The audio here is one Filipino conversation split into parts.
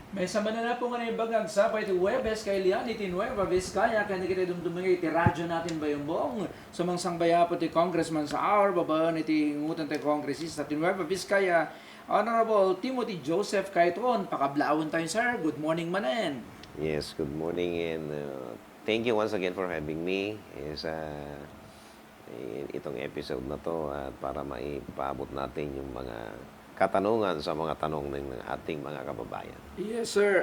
May sama na po nga na ibagag sa pa iti Webes kay Lian iti Nueva Vizcaya kaya kita dumdumingay iti radyo natin ba yung buong sumangsang baya po ti Congressman sa hour babaan iti ngutan ti Congressista ti Nueva Vizcaya Honorable Timothy Joseph Caiton. Pakablaon tayo sir. Good morning manen. Yes, good morning and thank you once again for having me itong episode na to at para maipaabot natin yung mga katanungan sa mga tanong ng ating mga kababayan. Yes sir,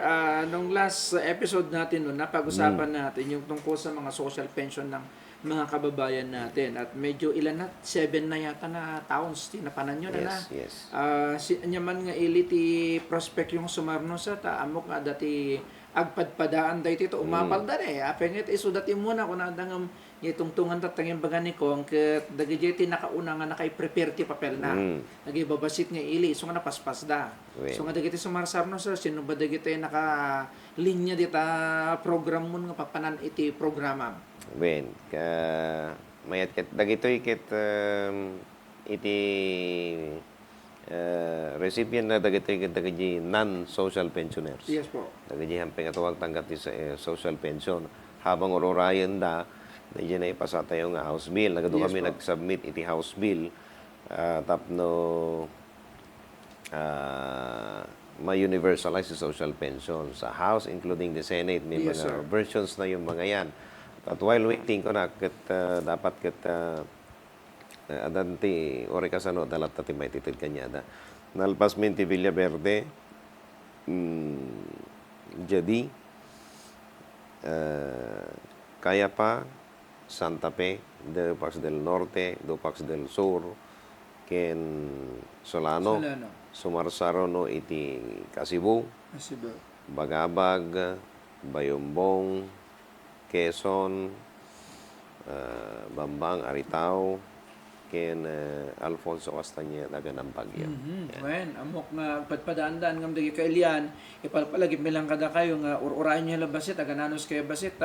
nung last episode natin no, napag-usapan natin yung tungkol sa mga social pension ng mga kababayan natin at medyo ilan na 7 na yata na taons tinapanan nyo na na. Yes. Si anya man nga ili ti prospect yung sumarno sa ta amok nga dati agpadpadaan dayto ito umapal da apengit iso dati muna kun andang itungtungan tatang baga ni kong ket dagiti nakauna nga nakay-prepare ti papel na nagibabasit nga ili so nga napaspas da. So nga dagiti sumarsarno sa sino ba dagiti naka linya dita program mo nga papanan iti programa. Ben, mayat ket dagitoy ket iti recipient na dagitoy ket dagiti non-social pensioners. Yes po. Dagiti hamping atawag tanggap ti social pension habang ururayan da diyan na ipasa tayo nga House Bill. Nagado Yes kami po. nag-submit iti House Bill tapno ma-universalize the social pension sa House including the Senate. May Yes, mga sir. versions na yung mga yan. At while waiting ko na dapat adanti ori kasano dalat tati may titid kanya da. Nalpas minti Villaverde jadi kaya pa Santa Fe, Dupax del Norte, Dupax del Sur, ken Solano, Sumarsaro no iti Kasibu, Asibo. Bagabag, Bayombong, Quezon, Bambang, Aritao, ken Alfonso Castañeda daga ng Bagyo. Wen, amok nga padpadaan-daan ngam dagi kailian, ipalpalagip milang kada kayo nga ururayan niyo basit aga nanos kay basit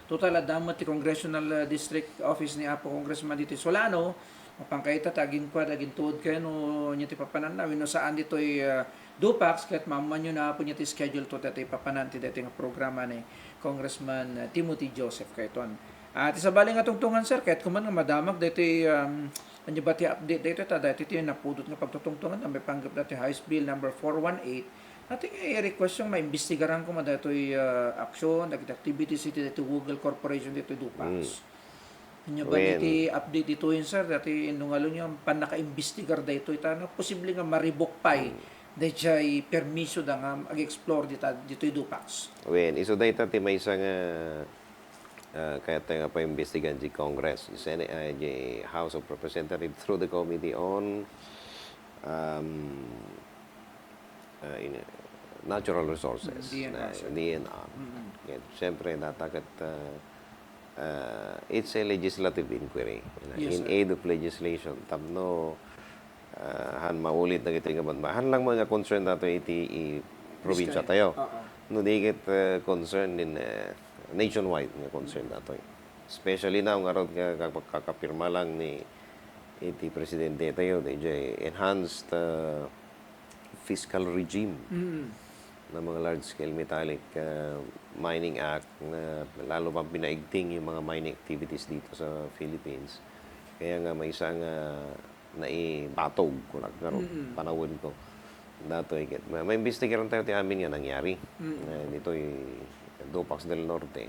total adamat ti Congressional District Office ni Apo Congressman dito Solano, mapangkaita tagin kwa dagin tuod kayo no nya ti papanan na no saan ditoy Dupax ket mamman nyo na po niya ti schedule to dati papanan ti dati nga programa ni Congressman Timothy Joseph Caiton. At isa bali nga tungtungan sir, kahit kuman nga madamag dito ano ba ti update dito ta dito ti napudot nga pagtutungtungan na may panggap dati House Bill number 418 natin i-request yung maimbestigaran ko dito aksyon, dagiti activities iti dito Google Corporation dito Dupax. Ano ba dito update dito yun sir, dati nungalo nyo pan naka-imbestigar dito ita na posible nga maribok pay dahil ay permiso da nga ag-explore dito Dupax. Wen, iso dayta ti may isang kaya tayo nga pa imbestigan di Congress, the House of Representatives through the Committee on Natural Resources, DNR. Siyempre, natakat it's a legislative inquiry in aid of legislation. Tapno, han maulit na kita nga ba? Han lang mga concern nato iti probinsya tayo. No, di get concern in nationwide nga concern nato. Especially now nga ron kakapirma lang ni iti presidente tayo DJ enhanced fiscal regime ng mga large scale metallic mining act na lalo pang pinaigting yung mga mining activities dito sa Philippines. Kaya nga may isang naibatog ko nagkaroon panahon ko dato may investigaran tayo ti amin nga nangyari dito Dupax del Norte,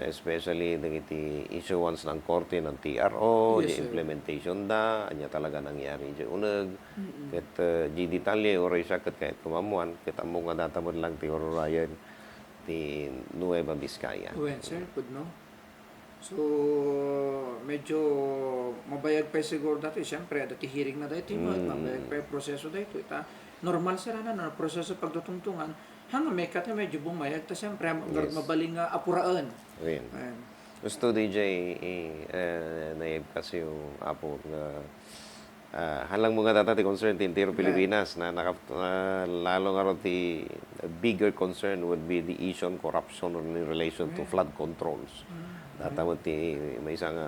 especially dagiti issuance ng korte ng TRO, Yes, the implementation da, anya talaga nangyari di uneg, ket di detalye oray siya ket kahit kumamuan, ket amo nga datamod lang ti orurayan ti Nueva Vizcaya. Well, sir, good no? So, medyo mabayag pa siguro dati. Siyempre, dati hearing na dati mo, mabayag pa yung proseso dito. Normal sila na, proseso pagtutungtungan. Hanga may kata medyo bumayag. Ta siyempre, mabaling apuraan. Ayan. Gusto DJ, naib kasi yung apo nga halang mga data ti concern ti Intero Pilipinas na lalo nga ron ti bigger concern would be the issue on corruption in relation to flood controls. Data mo ti may isang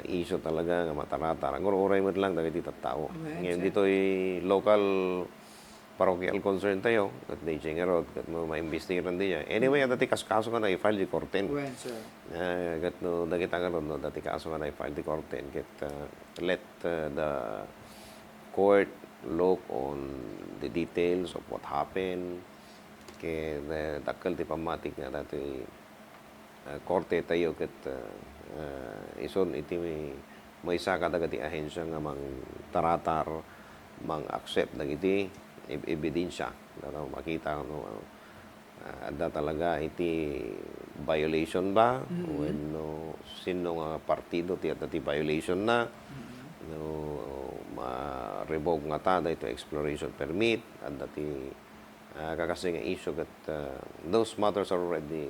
issue talaga nga matarata. Ang oray mo lang dagiti tattao. Ngayon dito local parochial concern tayo, at di siya nga rod, kat mo maimbestiran di siya. Anyway, dati kaso ka na i-file di korten. When, sir? Kat no, dagita ka rod, no, dati kaso ka na i-file di korten. Kat let the court look on the details of what happened. Kaya dakal ti pamatik nga dati korte tayo kat ison iti may isa ka dagati ahensya nga mang taratar, mang accept dagiti ebidensya. Dato makita no adda talaga iti violation ba when no sino nga partido ti adda ti violation na no ma-revoke nga ta dito exploration permit adda ti kakasi nga issue that those matters are already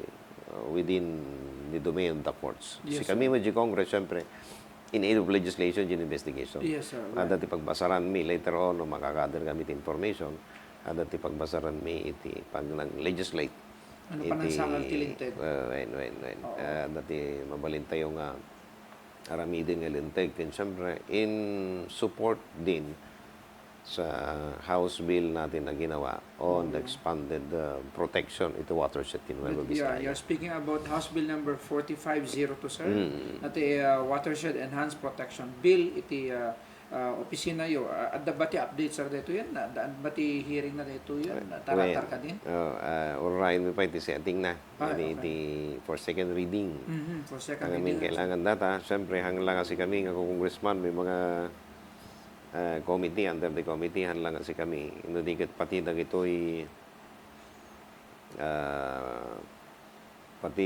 within the domain of the courts. Yes, Si kami mo di Congress, syempre, in aid of legislation, in investigation. Yes, sir. Ada ti pagbasaran mi later on, no, makakader kami ti information, ada ti pagbasaran mi iti pag legislate. Ano pa nang sangal tilinted? When. Ada ti mabalin tayo nga aramidin nga linteg. And syempre, in support din sa House Bill natin na ginawa on the expanded protection ito watershed in Nueva Vizcaya. You're speaking about House Bill number 4502, sir. Iti Watershed Enhanced Protection Bill, iti opisina yo. Adda ba ti update, sir, dito yan? Daan ba ti hearing na dito yan? Taratar ka din? Alright, may pa iti setting na. Okay. Iti for second reading. For second Ang reading. aming kailangan data, siyempre hanglang kasi kami nga congressman, may mga committee, under the committee, hanglang kasi kami. Inudikit pati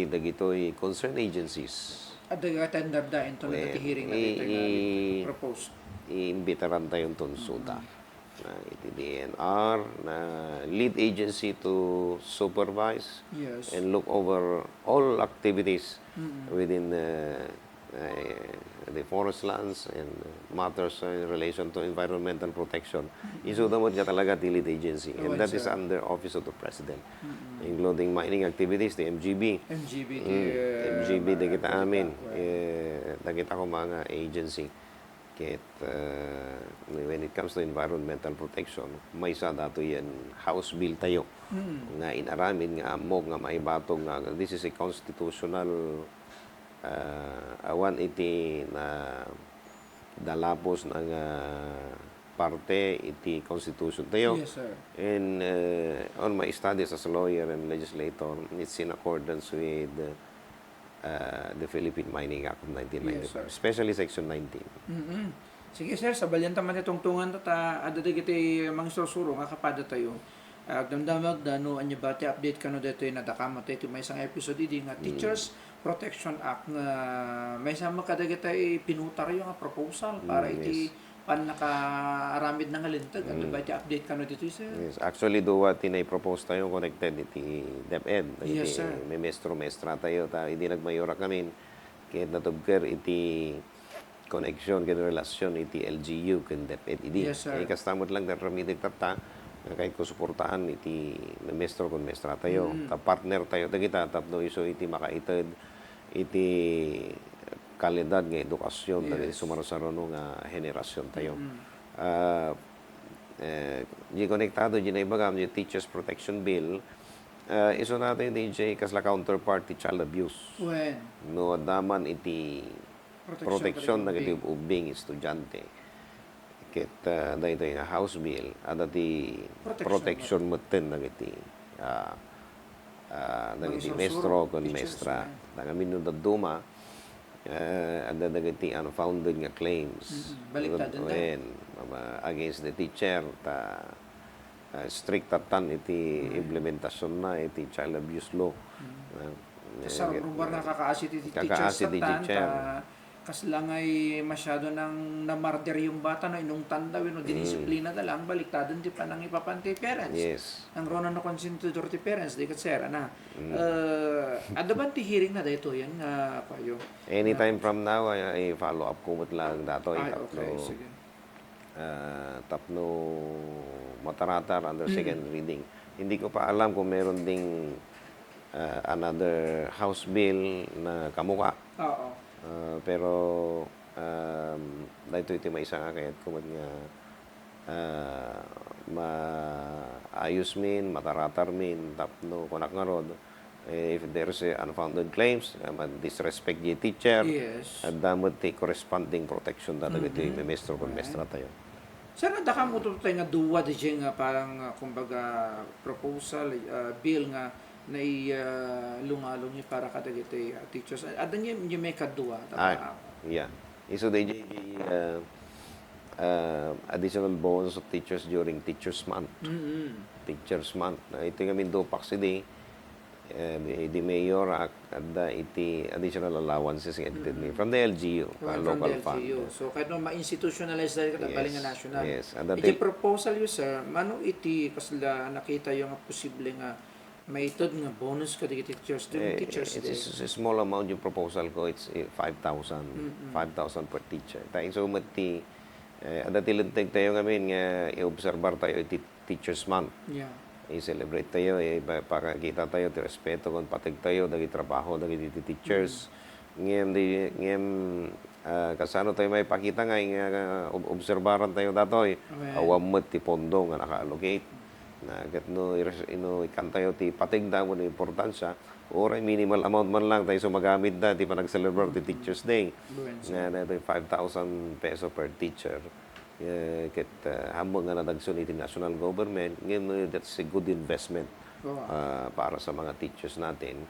dagitoy concerned agencies. At tender da into the hearing na dito nga proposed. Iimbitaran tayong tunsuta na iti DNR na lead agency to supervise Yes. and look over all activities within the forest lands and matters in relation to environmental protection. Isudamot ka talaga ti lead agency. And that is under Office of the President. Including mining activities, the MGB. MGB. MGB, di kita amin. Da kita ko mga agency. Kaya when it comes to environmental protection, may sa dato yan House Bill tayo. Nga inaramin, nga amog, nga maibatog, nga this is a constitutional awan iti na dalapos ng parte iti constitution tayo. Yes, sir. And on my studies as a lawyer and legislator, it's in accordance with the Philippine Mining Act of 1995, Yes, sir. especially Section 19. Sige, sir, sa balyan taman itong tungan ta adada kiti mga susuro nga kapada tayo. Agdamdamag dano anya ba ti update kano dito na dakama tayo may isang episode idi nga Teachers Protection Act nga may sama kadagita pinutar yung nga proposal para iti pan nakaaramid ng alintag. Ano ba iti update kano dito, sir? Yes, actually do what propose tayo connected iti DepEd. Yes, sir. May mestra tayo hindi nagmayora kami kaya natubker iti connection ken relasyon iti LGU ken DepEd idi. Yes, sir. Kaya kastamot lang daramidig tata kahit ko suportaan iti mestro kon mestra tayo. Ta partner tayo dagita tapno iso iti makaited iti kalidad nga edukasyon dagiti sumarsarono nga henerasyon tayo. Di konektado di na ibagam di Teachers Protection Bill iso natin DJ kasla counterpart ti child abuse. When? No daman iti protection dagiti ubing estudyante. Ket dahito nga House Bill ada ti protection moten dagiti dagiti mestro kon mestra. Dagamin no daduma ada dagiti unfounded nga claims. Baliktad din against the teacher ta strict tan iti implementasyon na iti child abuse law. Sa rumor na kakaasit iti Kakaasit iti teachers teacher. kas lang ay masyado nang namarder yung bata na inung tandawin o dinisiplina na lang baliktadon di pa nang ipapantay parents. Yes. Ang rono na consentidor ti parents di kat sir ana. Ada ba ti hearing na dito yan nga payo? Anytime from now, ay follow up ko lang dato. Ay, okay, sige. Tapno mataratar under second reading. Hindi ko pa alam kung meron ding another House Bill na kamuka. Oo. Pero dahito iti may isa nga kahit kumad nga maayos min, mataratar min, tapno kunak nga rod, if there's unfounded claims, disrespect the teacher, Yes. at damot ti corresponding protection dito ito mestro kon mestra tayo. Sir, nadaka mo ito tayo nga duwa di nga parang kumbaga proposal, bill nga na lungalong niya para kadagiti teachers. Adan niya may kaduwa. Yeah. So they additional bonus of teachers during Teachers Month. Teachers Month. Ito yung amin do paksidi. The mayor at iti additional allowances from the LGU, local fund. So, kahit no ma-institutionalize dahil ka baling nga national. Yes. Iti proposal yun, sir, mano iti kasla nakita yung posible nga may itod nga bonus ka di teachers during Teachers Day. It's a small amount yung proposal ko. It's 5,000. 5,000 per teacher. Tayo so mati adatilintig tayo ngamin nga i-obserbar tayo iti Teachers Month. Yeah. I-celebrate tayo, para kita tayo, ti respeto kung patig tayo, dagi trabaho, dagi teachers. Ngem, kasano tayo may pakita nga, obserbaran tayo datoy, awamot ti pondo nga naka-allocate. Na kat ikan tayo ti patig da mo na importansya, oray minimal amount man lang tayo sumagamit da, ti pa nag-celebrate ti Teachers Day. Nga na ito 5,000 peso per teacher. Ket hambang nga nadagsun iti national government, ngayon that's a good investment para sa mga teachers natin.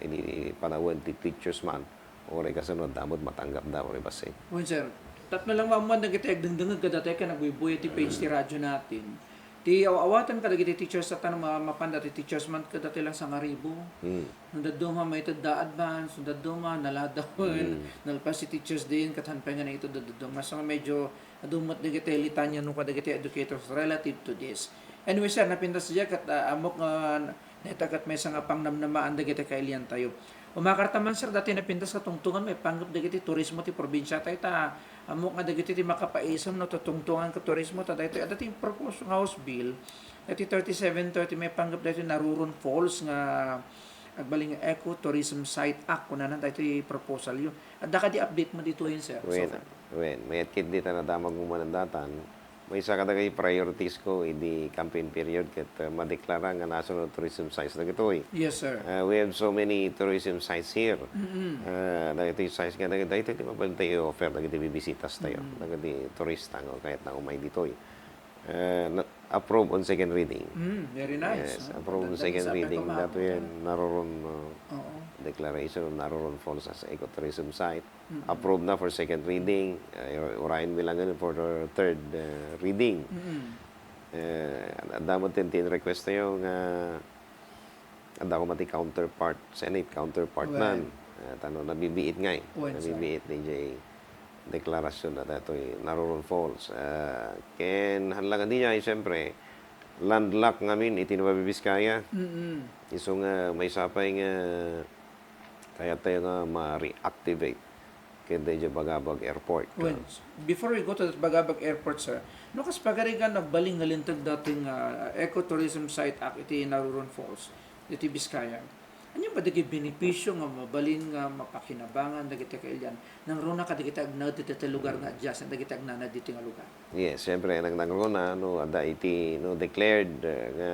Ini panahon ti Teachers Month, oray kasunod damod matanggap da oray base. Well, sir, tatlo lang mamuan na kita agdangdangag ka dati ka nagbubuya ti page ti radyo natin. Ti awatan ka dagiti teachers sa tanong mapanda ti Teachers Month ka dati lang sa ngaribo. Nung duma may tada advance, nung duma naladaw, nalpas si Teachers Day kathanpay nga na ito duma. So medyo adumot dagiti litanya nung kadagiti educators relative to this. Anyway, sir, napindas siya kat amok nga netakat may nga pangnamnamaan dagiti kailian tayo. Umakarta man, sir, dati napindas sa tungtungan may panggap dagiti turismo ti probinsya tayo ta amok nga dagiti ti makapaisam no tutungtungan ka turismo ta dati adati propose nga House Bill dati 3730 may panggap dati Naruron Falls nga agbaling Eco Tourism Site Act kunanan dati proposal yun. At daka di update mo dito yun, sir. May atkit dito na damag mo manandatan. May isa kadagay priorities ko di campaign period ket madeklara nga national tourism sites na ito. Yes, sir. We have so many tourism sites here. Dagiti sites nga dagiti ti mabantay offer dagiti bibisitas tayo. Dagiti turista nga kahit na umay dito. Approve on second reading. Very nice. Yes, approve on second reading. Dato yan naroon declaration of Naroron Falls as ecotourism site. Approved na for second reading. Urayan bilangan for the third reading. Damot din request tayo nga anda ko mati counterpart, Senate counterpart man. Tano nabibiit nga nabibiit DJ deklarasyon na dato Naroron Falls. Ken hanlangan din niya siyempre landlock ngamin iti Nueva Vizcaya. Iso nga may sapay nga kaya tayo nga ma-reactivate kaya tayo Bagabag Airport. Well, before we go to that Bagabag Airport, sir, no kas pagarigan nagbaling nga lintag dating ecotourism site act iti Naroron Falls, iti Vizcaya. Ano ba dagi benepisyo nga mabalin nga mapakinabangan dagiti kailyan nang runa ka dagiti agnad iti lugar nga adjacent dagiti agnana diti nga lugar. Yes, siyempre nagruna ada iti declared nga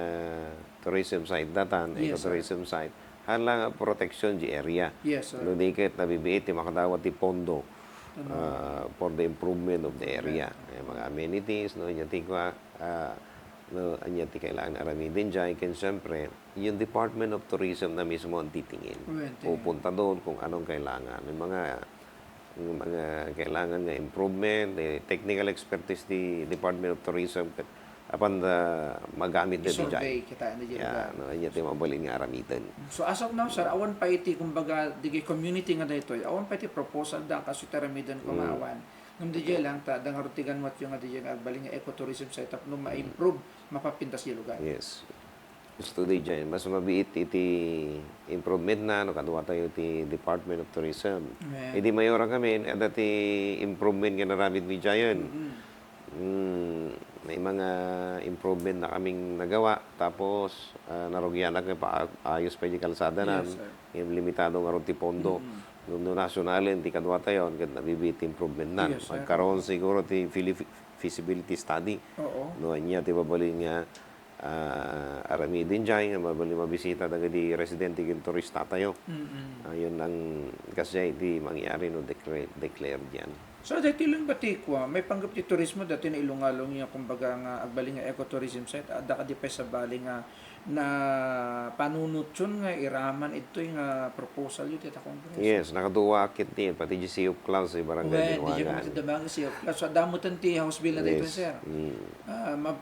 tourism site datan, ecotourism site. Halang protection di area. Yes, sir. No dikit nabibiit ti makadawat ti pondo for the improvement of the area. Mga amenities no nya ti anya ti kailangan aramidin diyan ken siyempre yung Department of Tourism na mismo ang titingin. Pupunta doon kung anong kailangan. Yung mga kailangan nga improvement, technical expertise di Department of Tourism apan magamit din survey kita na diyan. No, anya ti mabalin nga aramitan. So as of now, sir, awan pa iti kumbaga digi community nga daytoy. Awan pa iti proposal da kaso taramidan kumawan. Ngam DJ lang ta dangar tigan wat yung nga DJ nga agbaling nga ecotourism setup no ma-improve mapapintas yung lugar. Yes. Gusto di dyan. Mas mabiit iti improvement na no kadwa tayo ti Department of Tourism. Idi mayora kami dati improvement nga naramid mi dyan. May mga improvement na kaming nagawa tapos narugyan na ayos pa yung kalsada na yung limitado nga ron ti pondo nung nasyonalin ti kadwa tayo kat nabibit improvement na magkaroon siguro ti feasibility study. Oo. No, niya ti babali nga arami din dyan, mabali mabisita dagadi residente kin turista tayo. Ayun ang kasi di mangyari no declare diyan. So, dati lang batikwa, may panggap ti turismo dati na ilungalong niya, kumbaga nga, agbali nga ecotourism site, ada ka di pa sa bali nga, na panunot yun nga, iraman ito yung proposal yun, tita Kongres. Yes, nakaduwa akit din, pati di Sea of Clouds, barangay Well, di Binuangan. dyan damang siya. So, damutan ti house bill na dito, Yes. sir.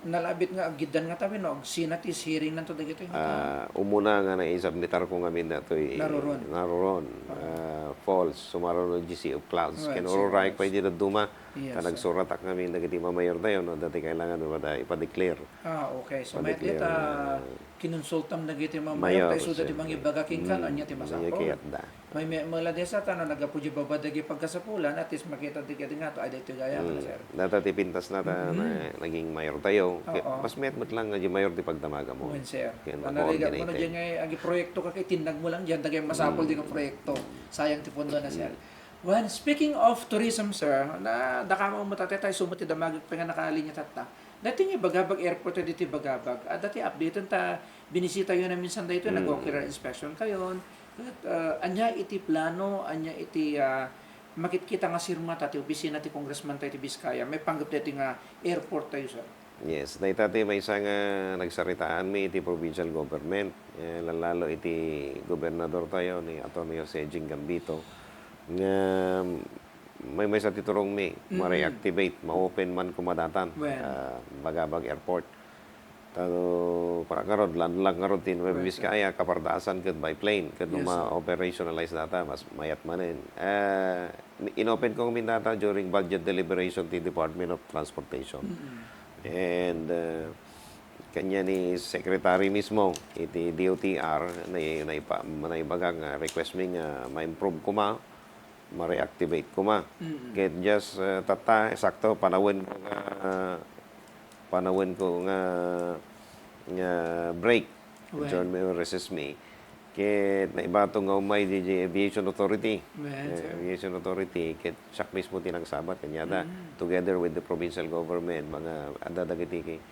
Nalabit nga, agidan nga tabi, no? Sinatis hearing na to dito yung Umuna nga na isabnitar ko nga min dato Naroron. naroron falls sumaron ng Sea of Clouds Right, kinururay pa di na duma Yes, ka nagsuratak kami dagiti mamayor tayo no dati kailangan wala ipa-declare okay. So, may Pa-declare, dita, kinonsultam na giti mayor, mamayar, tayo so dati siyempre. mga ibagaking kan, anya ti Kaya masako. kayat da May mula din sa tanong, nagapudyo babadagi pagkasapulan, at least makita di kaya nga to, ay dito gaya ka, sir. dati pintas na ta na naging mayor tayo Oo. mas met lang nga di mayor di pagdamaga mo Uwan, sir. Kaya Panaligat mo na ma-coordinate. dyan nga, ang proyekto ka kay tindag mo lang dyan, dagay masapol din ang proyekto. Sayang ti pondo na, sir. Well, speaking of tourism, sir, na dakama mo tayo sumuti damagag pa nga nakalinya tata. Dati nga Bagabag Airport na dito Bagabag. Dati update ta binisita yun na minsan dito nag-ocular inspection kayo. At anya iti plano, anya iti makikita nga sirma tati opisina ti Congressman tayo ti Biskaya. May panggap dito nga airport tayo, sir. Yes, dahil may isang nagsaritaan mi iti provincial government. Lalo iti gobernador tayo ni Atty. Jose Jing Gambito. Nga may sa titurong mi, ma-reactivate, ma-open man kumadatan Well. Bagabag Airport. Tano para karod lang karod tin may Biskaya kapardaasan ket by plane ket Yes, ma-operationalize data mas mayat manen. Inopen ko min data during budget deliberation ti Department of Transportation. And kanya ni secretary mismo iti DOTR na ibagang request mi nga ma-improve ko ma-reactivate ko Get just tata sakto panawin ko nga break Well. John may recess me ket naibato nga umay DJ Aviation Authority Well, sir. Aviation Authority ket siya mismo tinangsabat kanya together with the provincial government mga adadagiti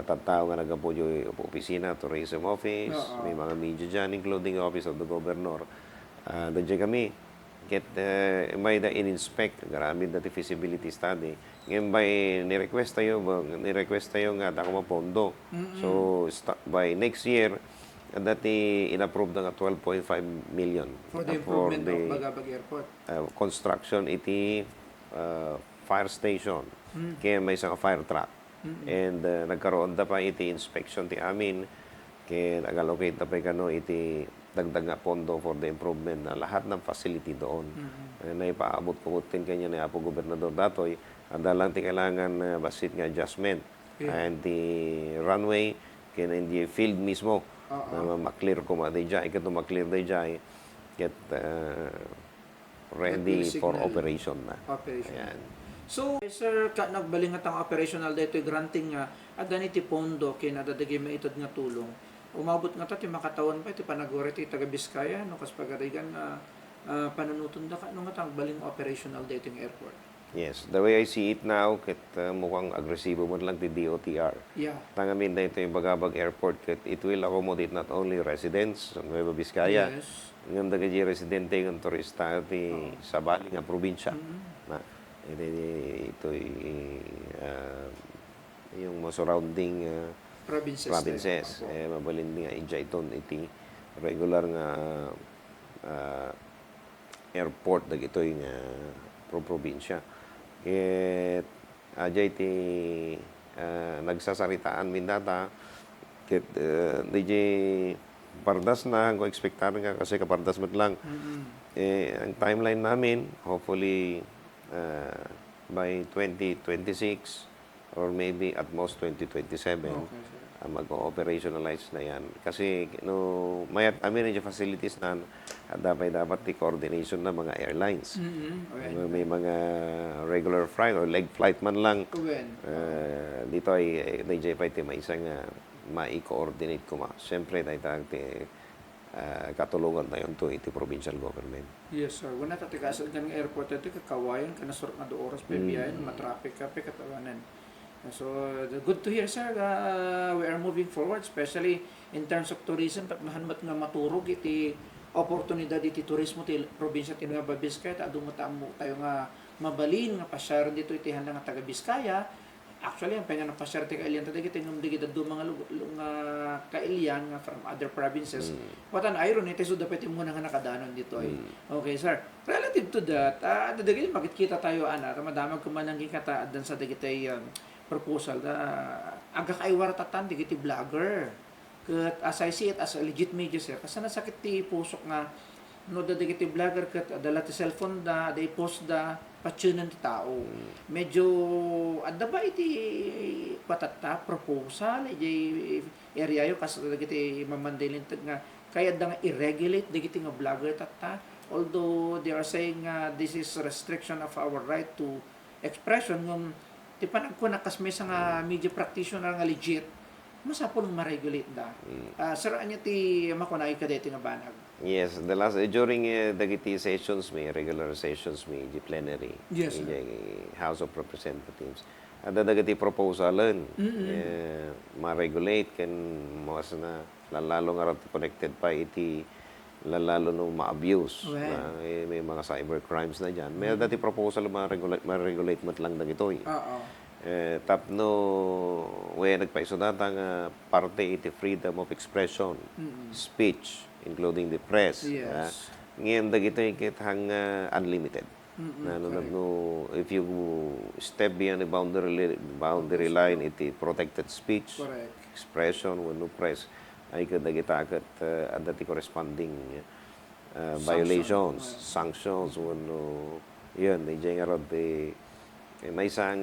tattao nga nagapodyo opisina tourism office Oo. may mga media dyan including the office of the governor dadya kami ket may da in-inspect garami dati feasibility study ngayon by ni-request tayo nga dako mapondo so by next year dati in-approve na nga 12.5 million For the improvement of Bagabag Airport. construction iti fire station kaya may isang fire truck and nagkaroon da pa iti inspection ti amin kaya nag-allocate na pa kano iti dagdag nga pondo for the improvement na lahat ng facility doon na ipaabot-kumot din kanya ni Apo Gobernador Datoy anda lang ti kailangan basit nga adjustment and the runway kaya hindi field mismo na maklear ko ma-dayjay kat maklear dayjay get ready for Signal. operation na. Operation. Ayan. So, sir, nagbalingat ang operational dito granting nga at ganiti pondo kinadadagay maitod nga tulong. Umabot nga ti makatawan pa iti panagore ti taga Biskaya no kas pagarigan panunuton da ka no nga baling operational dito yung airport. Yes, the way I see it now, ket mukhang agresibo mo lang ti DOTR. Yeah. Tangamin na ito yung Bagabag Airport, ket it will accommodate not only residents ng Nueva Vizcaya, Yes. ng dagaji residente ng turista ti sa bali nga probinsya. Na ito yung mga surrounding provinces. Opo. Mabalin nga ijayton iti regular nga airport dagitoy nga probinsya. Ket ajay ti nagsasaritaan min data ket DJ pardas na ko expectar nga kasi kapardas mo lang. Ang timeline namin hopefully by 2026 or maybe at most 2027 Okay, sir. mag-operationalize na yan. Kasi no, mayat amin yung facilities na dapat di coordination ng mga airlines. Okay. May mga regular flight or leg flight man lang. When? Dito ay DJ pa iti may isang mai-coordinate ko Siyempre, katulungan na yun to iti provincial government. Yes, sir. Wala tatikasan ka ng airport ito, kakawayan ka na surat na do oras pa biyahin, matraffic ka pa katawanan. So, good to hear, sir. We are moving forward, especially in terms of tourism. Mahanmat nga maturog iti oportunidad iti turismo ti probinsya ti nga Biskaya. Dumutamo tayo nga mabalin nga pasyar dito iti handa nga taga Biskaya. Actually, ang penga ng pasyar ti kailian tayo iti ngam digid do mga kailian nga from other provinces. What an irony, iti so dapat mo nga nakadanon dito. Okay, sir. Relative to that, dadagay makikita tayo madamag kumanang kata dan sa dagitay proposal na aga kay waratatan digiti vlogger. Ket as I see it as a legit media, sir, kasi nasakit ti pusok nga no digiti vlogger ket dala ti cellphone da day post da patsunan ti tao. Medyo adda ba iti patata proposal iti area yo kas digiti mamandilin nga kaya da nga i-regulate digiti nga vlogger tata, although they are saying this is restriction of our right to expression ng ti panagkuna kas may nga media practitioner nga legit masapon ma-regulate da. Sir, anya ti makunay ka dito nga banag? Yes, the last during dagiti sessions may regular sessions may di plenary. Yes, House of Representatives. Ada dagiti proposalan ma-regulate ken mas na lalo nga connected pa iti lalo no ma-abuse na may mga cyber crimes na diyan. May dati proposal ma-regulate mat lang dagitoy. Tapno we nagpaisudata nga parte iti freedom of expression, speech including the press. Yes. Ngayon dagitoy ket hang unlimited. No, if you step beyond the boundary line iti protected speech, expression when no press ay kadagita ket adda ti corresponding violations, sanctions when yun di nga rod may isang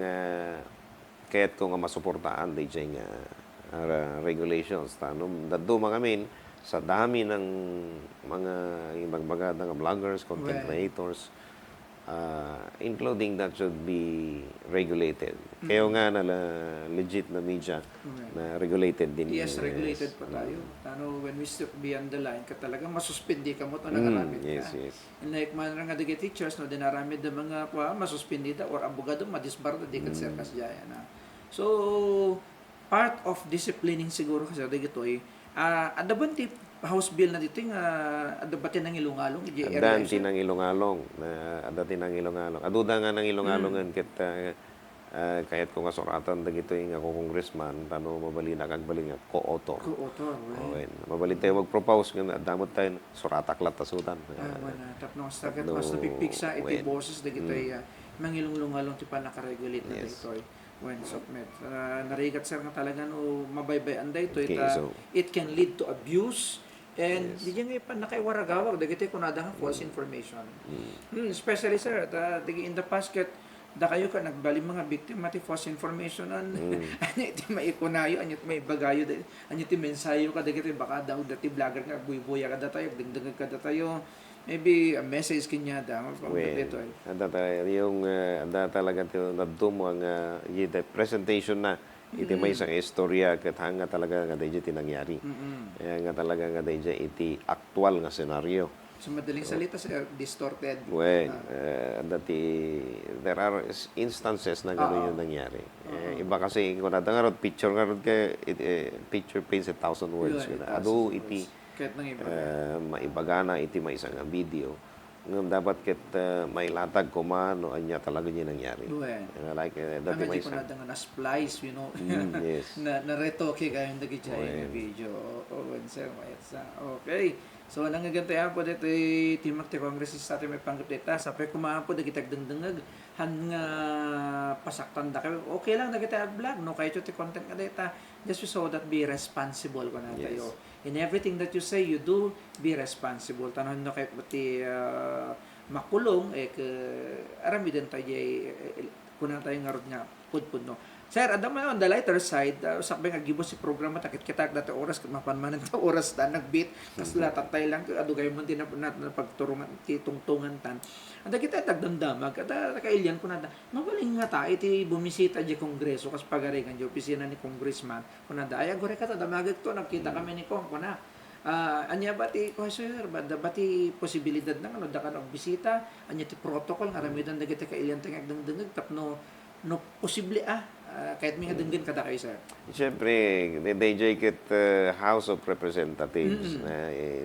kaya't ko nga masuportaan di nga regulations tanong daddo mga min sa dami ng mga ibang ng vloggers, content creators, including that should be regulated. Kaya nga na legit na media na regulated din. Yes, regulated pa tayo. When we step beyond the line, ka talaga masuspindi ka mo ito nagaramid ka. Yes. Like man nga dagi teachers, no, dinaramid na mga masuspindi da or abogado, madisbarda, di ka serkas jaya na. So, part of disciplining siguro kasi dagi ito ada ba ti House bill na dito yung adabatin ng ilungalong adan tinang ilungalong ada tinang ilungalong aduda nga ng ilungalongan ket kahit ko nga suratan dagito yung ako congressman tano mabalina kag bali nga co-author right. Mabalin tayo mag-propose nga damot tayo suratak latasudan tapno stagat mas napipiksa iti boses dagito mangilungalong ti pa nakaregulate na dito when submit narigat sir nga talaga no mabaybay anday ito it can lead to abuse. And di nga pa nakaiwaragawag dagiti kunada nga false information. Especially sir, in the past da kayo ka nagbaling mga biktima ti false information ano iti maikunayo anyo may bagayo anyo ti mensayo ka dagiti baka daw dati vlogger nga buy-buya ka tayo dingdang ka tayo maybe a message kanya da dito yung ada talaga nadum ang presentation na iti may isang istorya ket hanga talaga nga dayjay tinangyari. Nga talaga nga dayjay iti actual nga senaryo. So madaling salita sir, distorted. There are instances na gano'n yung nangyari. Iba kasi kung nga picture nga ron picture paints 1,000 words. Ado iti maibagana iti may isang video. Ngam dapat ket may latag ko man no anya talaga niya nangyari. Like dati may isang na splice, you know. Yes. na retoke kayo ng dagiti video. Sir, okay. So nangaganto yan po dito Timok ti Congress sa atin may panggap dito. Sapay kumaan po dagiti dagdangag nga pasaktan da kayo. Okay lang dagiti vlog no kayo ti content nga dito. Just so that be responsible ko na tayo. In everything that you say, you do, be responsible. Tanong na kayo pati makulong, arami din tayo, kunan tayo nga rin nga, pud-pud, no. Sir, adam on the lighter side, sakbay nga gibo si programa, takit kitak dati oras, mapanmanan ta oras ta, nagbit, tas latatay lang, adugay mo din na pagturungan, titungtungan tan. Ada kita tagdamdamag, ada kailyan ko na, mawaling nga ta, iti bumisita di kongreso, kas pagaringan di opisina ni congressman, kuna da, ay agore ka ta, damagag to, nagkita kami ni Kong, kuna, Anya ba ti ko sir, ba ti posibilidad ng ano da kanang bisita, anya ti protocol nga ramidan dagiti kailian tengag dengdengeg tapno no posible kahit mga denggen kada kayo sir. Siyempre, they jacket House of Representatives.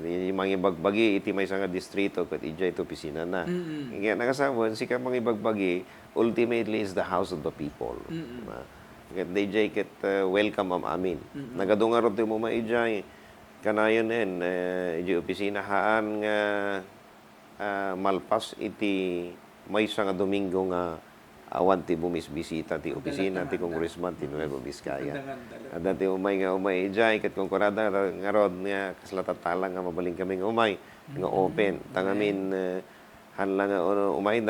Yung mga ibagbagi, iti may nga distrito, kat ijay ito pisina na. Kaya nakasawan, si ka mga ibagbagi, ultimately is the House of the People. They jacket welcome am amin. Nagadungarot mo maijay, kanayon ijay opisina haan nga malpas iti may nga Domingo nga awan ti bumisbisita ti opisina ti congressman ti Nueva Vizcaya. At ti umay ijay ket kongkurada nga rod nga kaslatatalang nga mabaling kami nga umay nga open. Tangamin hanlang nga umay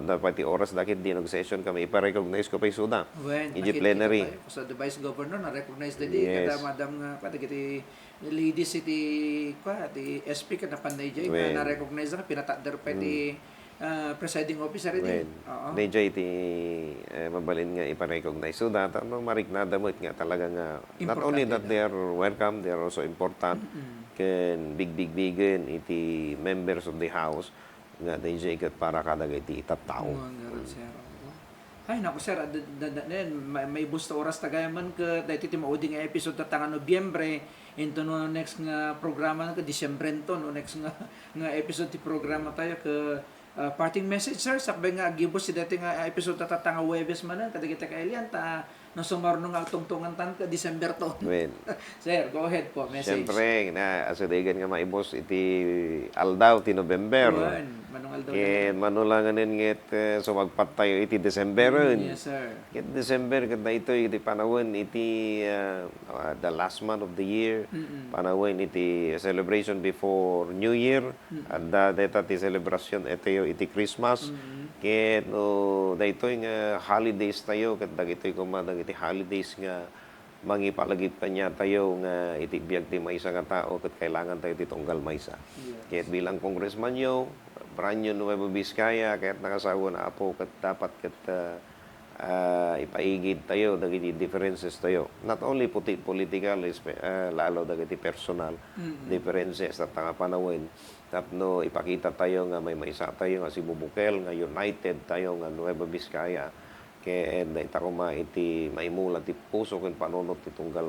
dapat ti oras dakit di session kami ipa-recognize ko pa isuda. Iji plenary. Sa the Vice Governor na recognize di kada madam nga kadagiti ladies iti ti SP kada panday jay na recognize nga pinatadder pa ti presiding officer iti. DJ ti mabalin nga ipa-recognize. So that mariknada mo nga talaga nga not only that they are welcome, they are also important. Ken big iti members of the house nga DJ ket para kadagay ti tattao. Ay naku sir, may busta oras tagayaman ka dahil ti mauding episode tatanga Nobyembre into no next nga programa ka Disyembre to no next nga episode ti programa tayo ka parting message sir sakbay nga gibos si dati nga episode tatatanga Huwebes man kadagita ka Elian ta no sumarno nga tungtungan tan ka December to. Well, sir, go ahead po message. Siyempre na asadigan nga maibos iti aldaw ti November. Manong aldaw. Ket manulangan nget sumagpat tayo iti December. Yes sir. Ket December ket iti panawon iti the last month of the year. Panawon iti celebration before New Year. At data ti celebration iti Christmas. Ket no daytoy nga holidays tayo ket dagitoy kumadag iti holidays nga mangipalagip kanya tayo nga iti biag ti maysa nga tao ket kailangan tayo ti tunggal maysa. Ket bilang congressman yo, Branyo Nueva Vizcaya ket nakasawa na apo ket dapat ket ipaigid tayo dagiti differences tayo. Not only political lalo dagiti personal differences at nga panawin. Tapno ipakita tayo nga may maysa tayo nga si Bubukel nga united tayo nga Nueva Vizcaya. Kaya ita ko iti maimula ti puso ken panunot ti tunggal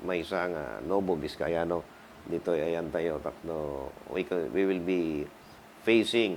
maysa nga Novo Vizcayano dito ayan tayo tapno we will be facing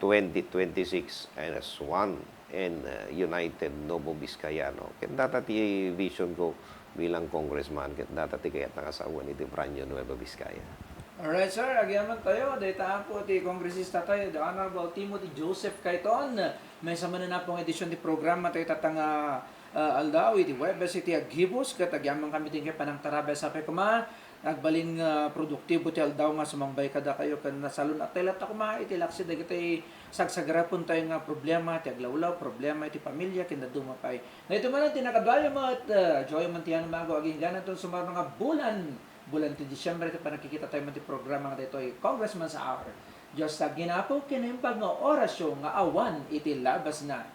2026 as one and united Novo Vizcayano. Ket data ti vision ko bilang congressman ket data ti kayat nangasawan iti Branyo Nueva Vizcaya. Alright sir, agyaman tayo. Dayta po ti kongresista tayo, the Honorable Timothy Joseph Cayton. May sama na pong edisyon ti programa tayo tatanga aldaw iti Huwebes iti Aghibos ket agyaman kami tingke panang tarabay sa kuma agbalin produktibo ti aldaw nga sumangbay kada kayo ken nasalon at telat kuma iti laksi dagiti sagsagarapon tayo nga problema ti aglawlaw problema iti pamilya ken dumapay. Dayto man ti nakadwayo mo at joy man ti mago aging ganan ton sumarno nga bulan ti Disyembre iti panakikita tayo man ti programa nga daytoy Congressman's Hour. Diyos sa ginapo kinimpag nga orasyon nga awan iti labas na.